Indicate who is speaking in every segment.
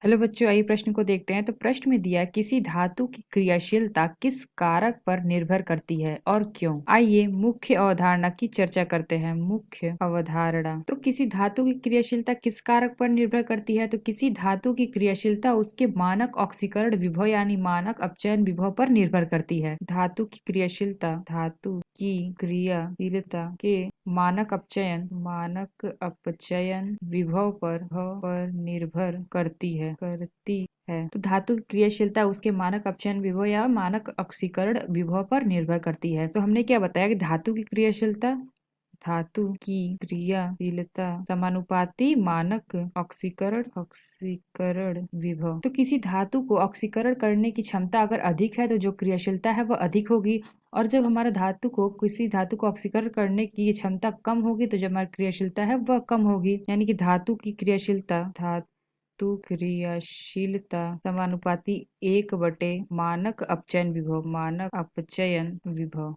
Speaker 1: Hello बच्चों, आइए प्रश्न को देखते हैं। तो प्रश्न में दिया है, किसी धातु की क्रियाशीलता किस कारक पर निर्भर करती है और क्यों। आइए मुख्य अवधारणा की चर्चा करते हैं। मुख्य अवधारणा, तो किसी धातु की क्रियाशीलता किस कारक पर निर्भर करती है। तो किसी धातु की क्रियाशीलता उसके मानक ऑक्सीकरण विभव यानी मानक अपचयन विभव पर निर्भर करती है। धातु की क्रियाशीलता के मानक अपचयन विभव पर निर्भर करती है। तो धातु की क्रियाशीलता उसके मानक अपचयन विभव या मानक ऑक्सीकरण विभव पर निर्भर करती है। तो हमने क्या बताया कि धातु की क्रियाशीलता समानुपाती मानक ऑक्सीकरण विभव। तो किसी धातु को ऑक्सीकरण करने की क्षमता अगर अधिक है तो जो क्रियाशीलता है वह अधिक होगी, और जब हमारा किसी धातु को ऑक्सीकरण करने की क्षमता कम होगी तो जो हमारी क्रियाशीलता है वह कम होगी। यानी कि धातु क्रियाशीलता समानुपाती 1/, मानक अपचयन विभव।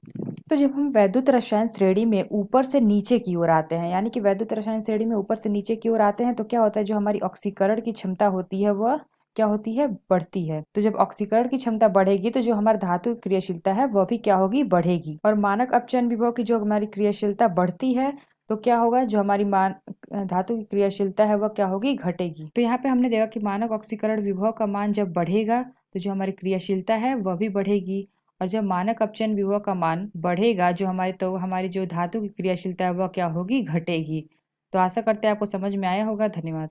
Speaker 1: तो जब हम वैद्युत रसायन श्रेणी में ऊपर से नीचे की ओर आते हैं, यानी कि वैद्युत रसायन श्रेणी में ऊपर से नीचे की ओर आते हैं, तो क्या होता है, जो हमारी ऑक्सीकरण की क्षमता होती है वह क्या होती है, बढ़ती है। तो जब ऑक्सीकरण की क्षमता बढ़ेगी तो जो हमारी धातु की क्रियाशीलता है वह भी क्या होगी, बढ़ेगी। और मानक अपचयन विभव की जो हमारी क्रियाशीलता बढ़ती है तो क्या होगा, जो हमारी धातु की क्रियाशीलता है वह क्या होगी, घटेगी। तो यहाँ पे हमने देखा कि मानक ऑक्सीकरण विभव का मान जब बढ़ेगा तो जो हमारी क्रियाशीलता है वह भी बढ़ेगी, और जब मानक अपचयन विभव का मान बढ़ेगा हमारी जो धातु की क्रियाशीलता है वह क्या होगी, घटेगी। तो आशा करते हैं आपको समझ में आया होगा। धन्यवाद।